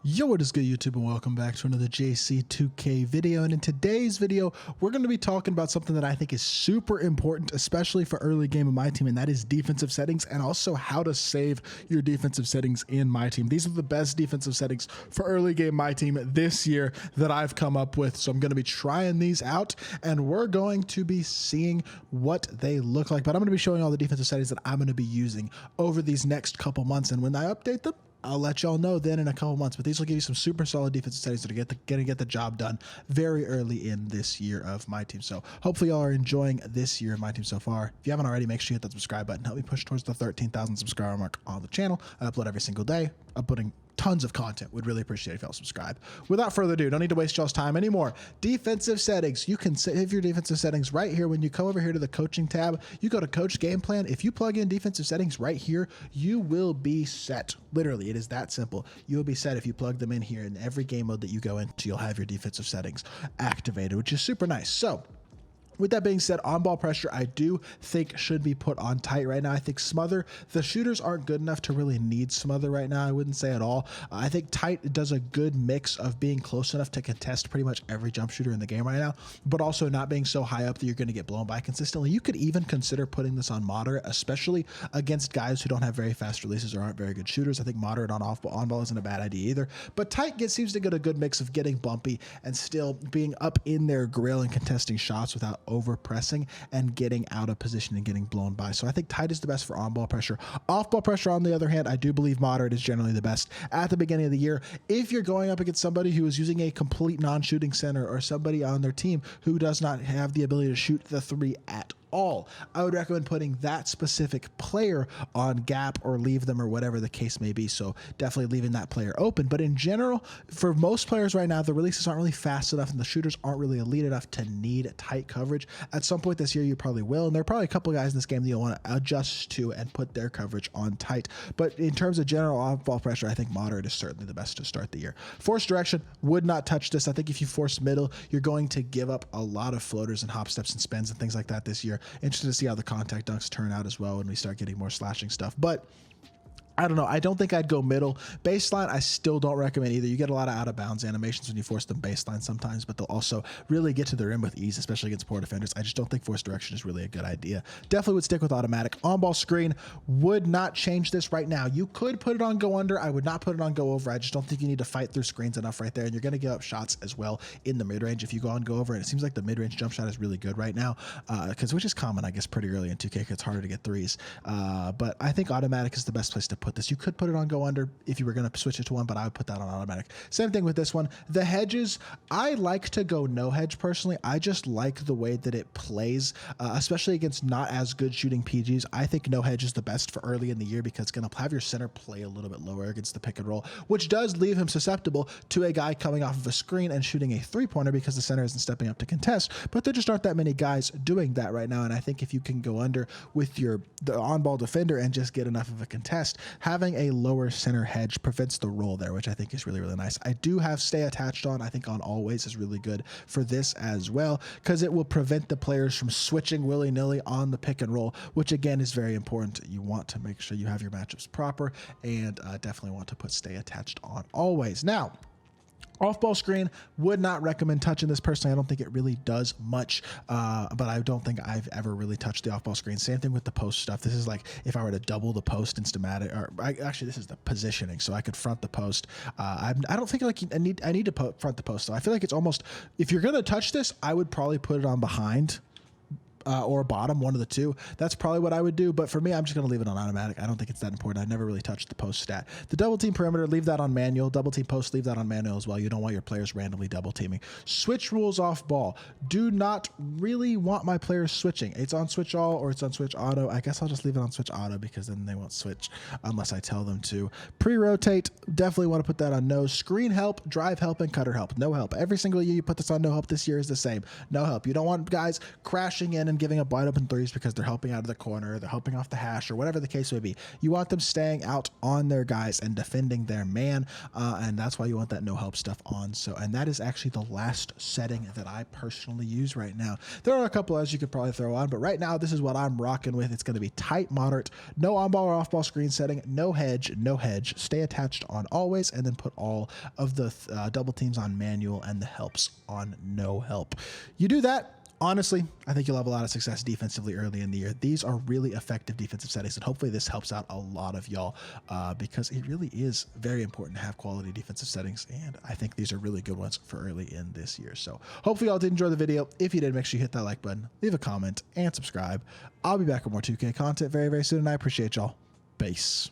Yo, what is good, YouTube, and welcome back to another JC2K video. And in today's video, we're going to be talking about something that I think is super important, especially for early game of MyTEAM, and that is defensive settings, and also how to save your defensive settings in MyTEAM. These are the best defensive settings for early game MyTEAM this year that I've come up with. So I'm going to be trying these out, and we're going to be seeing what they look like. But I'm going to be showing all the defensive settings that I'm going to be using over these next couple months, and when I update them, I'll let y'all know then in a couple months, but these will give you some super solid defensive settings that are going to get the job done very early in this year of MyTEAM. So hopefully y'all are enjoying this year of MyTEAM so far. If you haven't already, make sure you hit that subscribe button. Help me push towards the 13,000 subscriber mark on the channel. I upload every single day. I'm putting tons of content. Would really appreciate if y'all subscribe. Without further ado, don't need to waste y'all's time anymore. Defensive settings. You can save your defensive settings right here. When you come over here to the coaching tab, you go to coach game plan. If you plug in defensive settings right here, you will be set. Literally, it is that simple. You will be set if you plug them in here. In every game mode that you go into, you'll have your defensive settings activated, which is super nice. So with that being said, on-ball pressure, I do think should be put on tight right now. I think smother, the shooters aren't good enough to really need smother right now. I wouldn't say at all. I think tight does a good mix of being close enough to contest pretty much every jump shooter in the game right now, but also not being so high up that you're going to get blown by consistently. You could even consider putting this on moderate, especially against guys who don't have very fast releases or aren't very good shooters. I think moderate on-ball isn't a bad idea either, but tight seems to get a good mix of getting bumpy and still being up in their grill and contesting shots without over pressing and getting out of position and getting blown by. So I think tight is the best for on-ball pressure. Off-ball pressure, on the other hand, I do believe moderate is generally the best at the beginning of the year. If you're going up against somebody who is using a complete non-shooting center or somebody on their team who does not have the ability to shoot the three at all, I would recommend putting that specific player on gap or leave them or whatever the case may be. So definitely leaving that player open. But in general, for most players right now, the releases aren't really fast enough and the shooters aren't really elite enough to need tight coverage. At some point this year, you probably will. And there are probably a couple of guys in this game that you'll want to adjust to and put their coverage on tight. But in terms of general off-ball pressure, I think moderate is certainly the best to start the year. Force direction, would not touch this. I think if you force middle, you're going to give up a lot of floaters and hop steps and spins and things like that this year. Interested to see how the contact dunks turn out as well when we start getting more slashing stuff. But I don't know. I don't think I'd go middle. Baseline, I still don't recommend either. You get a lot of out-of-bounds animations when you force them baseline sometimes, but they'll also really get to the rim with ease, especially against poor defenders. I just don't think force direction is really a good idea. Definitely would stick with automatic. On-ball screen, would not change this right now. You could put it on go under. I would not put it on go over. I just don't think you need to fight through screens enough right there, and you're going to give up shots as well in the mid-range if you go on go over. And it seems like the mid-range jump shot is really good right now, which is common, I guess, pretty early in 2K because it's harder to get threes. But I think automatic is the best place to put this. You could put it on go under if you were going to switch it to one, but I would put that on automatic. Same thing with this one. The hedges, I like to go no hedge personally. I just like the way that it plays, especially against not as good shooting PGs. I think no hedge is the best for early in the year because it's going to have your center play a little bit lower against the pick and roll, which does leave him susceptible to a guy coming off of a screen and shooting a three-pointer because the center isn't stepping up to contest. But there just aren't that many guys doing that right now, and I think if you can go under with the on-ball defender and just get enough of a contest, having a lower center hedge prevents the roll there, which I think is really, really nice. I do have stay attached on. I think on always is really good for this as well because it will prevent the players from switching willy-nilly on the pick and roll, which again is very important. You want to make sure you have your matchups proper and definitely want to put stay attached on always. Now, off-ball screen, would not recommend touching this personally. I don't think it really does much, but I don't think I've ever really touched the off-ball screen. Same thing with the post stuff. This is like if I were to double the post in schematic, or actually this is the positioning, so I could front the post. I don't think like I need to front the post, so I feel like it's almost, if you're going to touch this, I would probably put it on behind. Or bottom, one of the two. That's probably what I would do, but for me, I'm just going to leave it on automatic. I don't think it's that important. I never really touched the post stat. The double team perimeter, leave that on manual. Double team post, leave that on manual as well. You don't want your players randomly double teaming. Switch rules off ball. Do not really want my players switching. It's on switch all or it's on switch auto. I guess I'll just leave it on switch auto because then they won't switch unless I tell them to. Pre-rotate, definitely want to put that on no. Screen help, drive help, and cutter help. No help. Every single year you put this on no help. This year is the same. No help. You don't want guys crashing in them giving up wide open threes because they're helping out of the corner, they're helping off the hash, or whatever the case may be. You want them staying out on their guys and defending their man, and that's why you want that no help stuff on. So, and that is actually the last setting that I personally use right now. There are a couple others you could probably throw on, but right now this is what I'm rocking with. It's going to be tight, moderate, no on-ball or off-ball screen setting, no hedge, stay attached on always, and then put all of the double teams on manual and the helps on no help. You do that, honestly, I think you'll have a lot of success defensively early in the year. These are really effective defensive settings, and hopefully this helps out a lot of y'all because it really is very important to have quality defensive settings, and I think these are really good ones for early in this year. So hopefully y'all did enjoy the video. If you did, make sure you hit that like button, leave a comment, and subscribe. I'll be back with more 2K content very, very soon, and I appreciate y'all. Peace.